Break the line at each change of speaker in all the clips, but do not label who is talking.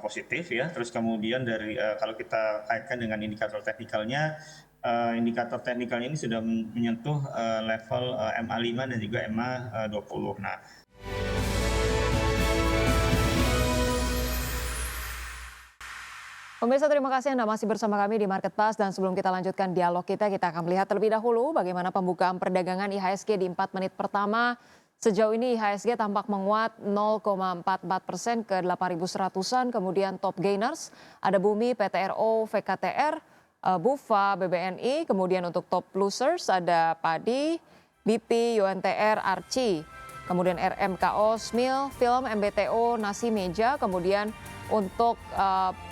positif ya. Terus kemudian dari kalau kita kaitkan dengan indikator teknikalnya ini sudah menyentuh level MA5 dan juga MA20. Nah,
Pemirsa, terima kasih Anda masih bersama kami di Market Pass, dan sebelum kita lanjutkan dialog kita akan melihat terlebih dahulu bagaimana pembukaan perdagangan IHSG di 4 menit pertama. Sejauh ini IHSG tampak menguat 0,44% ke 8.100-an, kemudian top gainers ada Bumi, PTRO, VKTR, Bufa, BBNI, kemudian untuk top losers ada Padi, BP, UNTR, Arci, kemudian RMKO, SMIL, Film, MBTO, Nasi Meja, kemudian untuk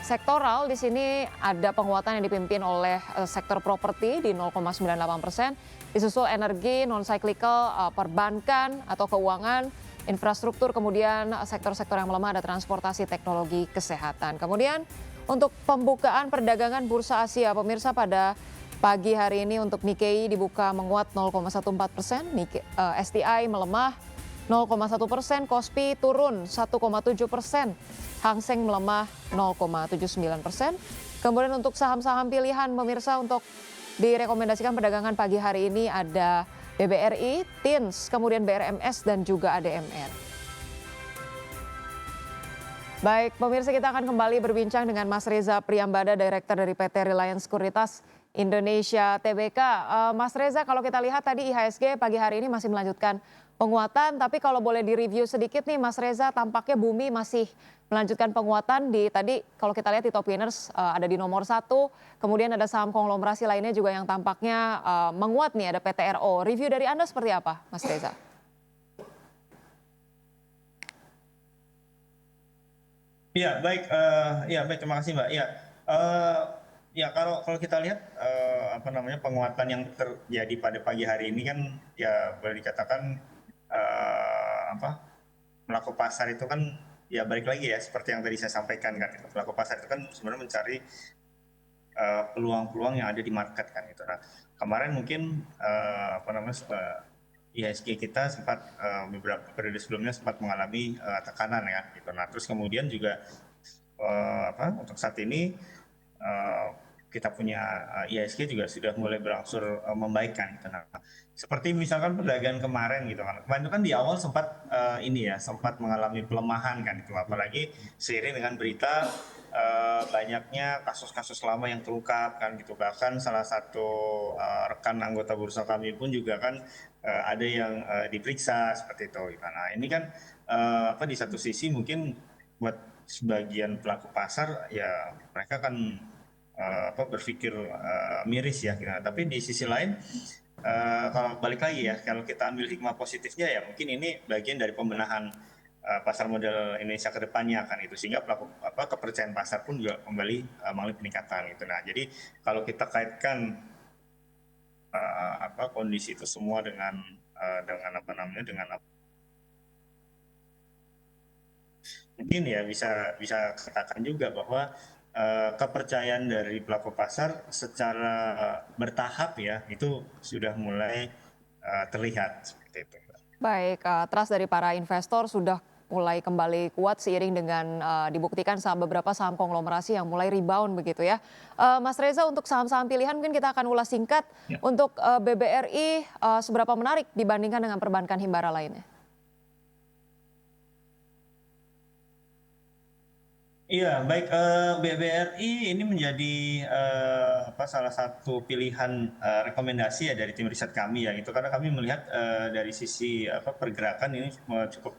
sektoral di sini ada penguatan yang dipimpin oleh sektor properti di 0,98%, disusul energi, non cyclical, perbankan atau keuangan, infrastruktur, kemudian sektor-sektor yang melemah ada transportasi, teknologi, kesehatan. Kemudian untuk pembukaan perdagangan bursa Asia, pemirsa, pada pagi hari ini untuk Nikkei dibuka menguat 0,14%, STI melemah 0,1%, Kospi turun 1,7%, Hang Seng melemah 0,79%. Kemudian untuk saham-saham pilihan pemirsa untuk direkomendasikan perdagangan pagi hari ini ada BBRI, TINS, kemudian BRMS dan juga ADMR. Baik, pemirsa, kita akan kembali berbincang dengan Mas Reza Priyambada, Direktur dari PT Reliance Sekuritas Indonesia Tbk. Mas Reza, kalau kita lihat tadi IHSG pagi hari ini masih melanjutkan penguatan, tapi kalau boleh direview sedikit nih Mas Reza, tampaknya Bumi masih melanjutkan penguatan di tadi kalau kita lihat di top winners ada di nomor 1, kemudian ada saham konglomerasi lainnya juga yang tampaknya menguat nih, ada PTRO. Review dari Anda seperti apa, Mas Reza?
ya baik, terima kasih Mbak. Ya kalau kita lihat apa namanya penguatan yang terjadi pada pagi hari ini kan ya boleh dikatakan apa pelaku pasar itu kan ya balik lagi ya seperti yang tadi saya sampaikan kan, pelaku pasar itu kan sebenarnya mencari peluang-peluang yang ada di market kan itu. Nah, kemarin mungkin apa namanya IHSG kita sempat beberapa periode sebelumnya sempat mengalami tekanan ya gitu. Nah, terus kemudian juga untuk saat ini uh, kita punya IHSG juga sudah mulai berangsur membaikkan gitu. Nah, seperti misalkan perdagangan kemarin gitu kan. Kemarin itu kan di awal sempat ini ya, sempat mengalami pelemahan kan itu, apalagi seiring dengan berita banyaknya kasus-kasus lama yang terungkap kan gitu. Bahkan salah satu rekan anggota bursa kami pun juga kan ada yang diperiksa seperti itu gitu. Nah, ini kan apa di satu sisi mungkin buat sebagian pelaku pasar ya mereka kan apa berpikir miris ya gitu. Tapi di sisi lain kalau balik lagi ya, kalau kita ambil hikmah positifnya ya mungkin ini bagian dari pembenahan pasar modal Indonesia ke depannya kan itu, sehingga pelaku apa kepercayaan pasar pun juga kembali mengalami peningkatan gitu. Nah, jadi kalau kita kaitkan apa kondisi itu semua dengan apa namanya dengan mungkin ya bisa bisa katakan juga bahwa kepercayaan dari pelaku pasar secara bertahap ya itu sudah mulai terlihat seperti itu.
Baik, trust dari para investor sudah mulai kembali kuat seiring dengan dibuktikan beberapa saham konglomerasi yang mulai rebound begitu ya. Mas Reza, untuk saham-saham pilihan mungkin kita akan ulas singkat.
Ya.
Untuk BBRI seberapa menarik dibandingkan dengan perbankan himbara lainnya?
Iya, baik, BBRI ini menjadi apa salah satu pilihan rekomendasi ya dari tim riset kami ya gitu, karena kami melihat dari sisi apa pergerakan ini cukup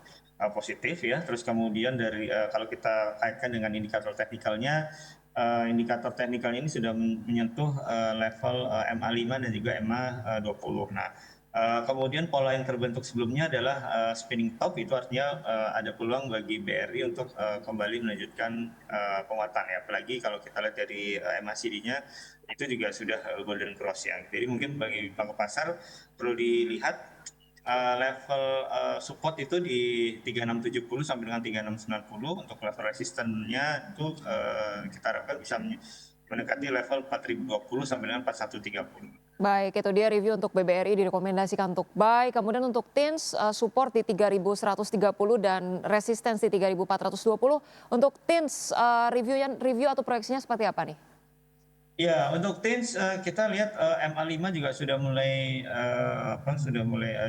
positif ya. Terus kemudian dari kalau kita kaitkan dengan indikator teknikalnya ini sudah menyentuh level MA5 dan juga MA20. Nah, kemudian pola yang terbentuk sebelumnya adalah spinning top, itu artinya ada peluang bagi BRI untuk kembali melanjutkan penguatan ya, apalagi kalau kita lihat dari MACD-nya itu juga sudah golden cross ya. Jadi mungkin bagi pelaku pasar perlu dilihat level support itu di 3670 sampai dengan 3690, untuk level resistennya itu kita harapkan bisa mendekati level 4020 sampai dengan 4130.
Baik, itu dia review untuk BBRI direkomendasikan untuk buy. Kemudian untuk TINS support di 3.130 dan resistance di 3.420. Untuk TINS review atau proyeksinya seperti apa nih?
Ya, untuk TINS kita lihat MA5 juga sudah mulai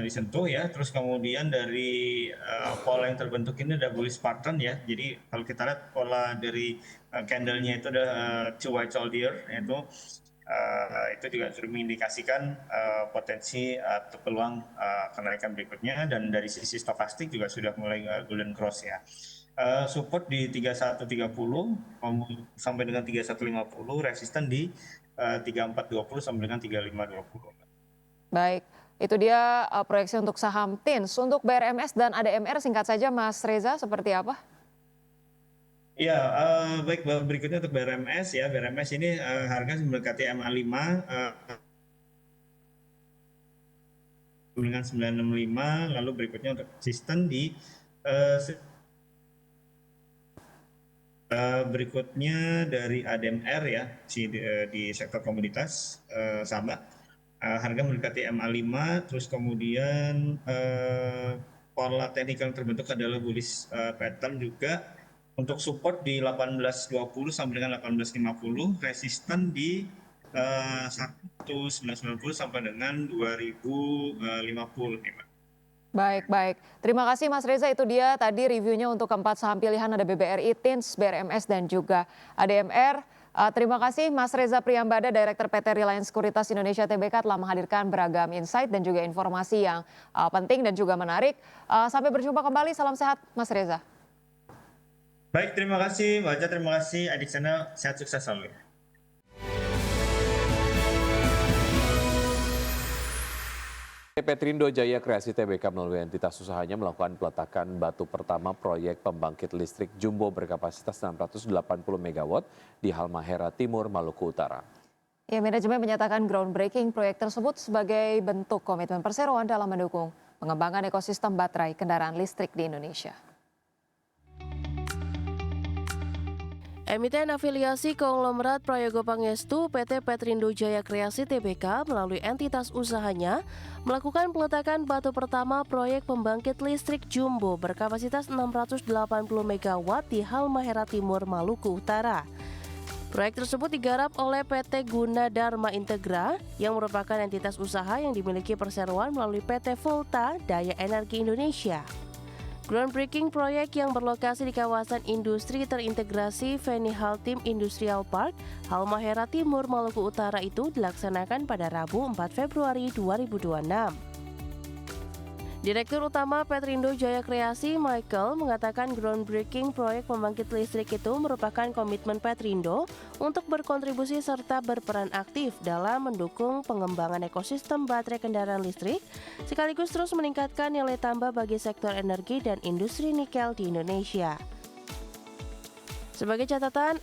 disentuh ya. Terus kemudian dari pola yang terbentuk ini ada bullish pattern ya. Jadi kalau kita lihat pola dari candle-nya itu ada two white soldier, itu juga sudah mengindikasikan potensi atau peluang kenaikan berikutnya, dan dari sisi stokastik juga sudah mulai golden cross ya. Support di 3130 sampai dengan 3150, resisten di 3420 sampai dengan 3520.
Baik, itu dia proyeksi untuk saham TINS. Untuk BRMS dan ADMR singkat saja Mas Reza, seperti apa?
Ya, baik, berikutnya untuk BRMS ya. BRMS ini harga mendekati MA5 dengan 965, lalu berikutnya untuk sistem di berikutnya dari ADMR ya, di sektor komoditas sama. Harga mendekati MA5, terus kemudian pola teknikal yang terbentuk adalah bullish pattern juga. Untuk support di 1820 sampai dengan 1850, resisten di 1990 sampai dengan 2050.
Baik. Terima kasih Mas Reza, itu dia tadi reviewnya untuk keempat saham pilihan, ada BBRI, TINS, BRMS, dan juga ADMR. Terima kasih Mas Reza Priyambada, Direktur PT Reliance Sekuritas Indonesia Tbk, telah menghadirkan beragam insight dan juga informasi yang penting dan juga menarik. Sampai berjumpa kembali, salam sehat Mas Reza.
Baik, terima kasih Mbak Aca, terima kasih Adik Channel, sehat sukses selalu.
PT Petrindo Jaya Kreasi Tbk melalui entitas usahanya melakukan peletakan batu pertama proyek pembangkit listrik jumbo berkapasitas 680 MW di Halmahera Timur, Maluku Utara.
Ya, manajemen menyatakan groundbreaking proyek tersebut sebagai bentuk komitmen perseroan dalam mendukung pengembangan ekosistem baterai kendaraan listrik di Indonesia.
Emiten afiliasi konglomerat Prayogo Pangestu PT Petrindo Jaya Kreasi Tbk melalui entitas usahanya melakukan peletakan batu pertama proyek pembangkit listrik jumbo berkapasitas 680 MW di Halmahera Timur, Maluku Utara. Proyek tersebut digarap oleh PT Gunadarma Integra yang merupakan entitas usaha yang dimiliki perseroan melalui PT Volta Daya Energi Indonesia. Groundbreaking proyek yang berlokasi di kawasan industri terintegrasi Feni Haltim Industrial Park, Halmahera Timur, Maluku Utara itu dilaksanakan pada Rabu 4 Februari 2026. Direktur Utama Petrindo Jaya Kreasi, Michael, mengatakan groundbreaking proyek pembangkit listrik itu merupakan komitmen Petrindo untuk berkontribusi serta berperan aktif dalam mendukung pengembangan ekosistem baterai kendaraan listrik, sekaligus terus meningkatkan nilai tambah bagi sektor energi dan industri nikel di Indonesia. Sebagai catatan,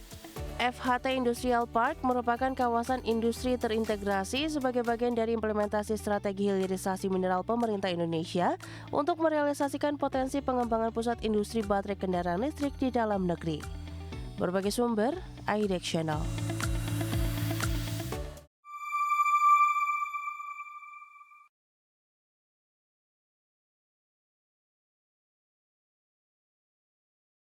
FHT Industrial Park merupakan kawasan industri terintegrasi sebagai bagian dari implementasi strategi hilirisasi mineral pemerintah Indonesia untuk merealisasikan potensi pengembangan pusat industri baterai kendaraan listrik di dalam negeri. Berbagai sumber, IDEX Channel.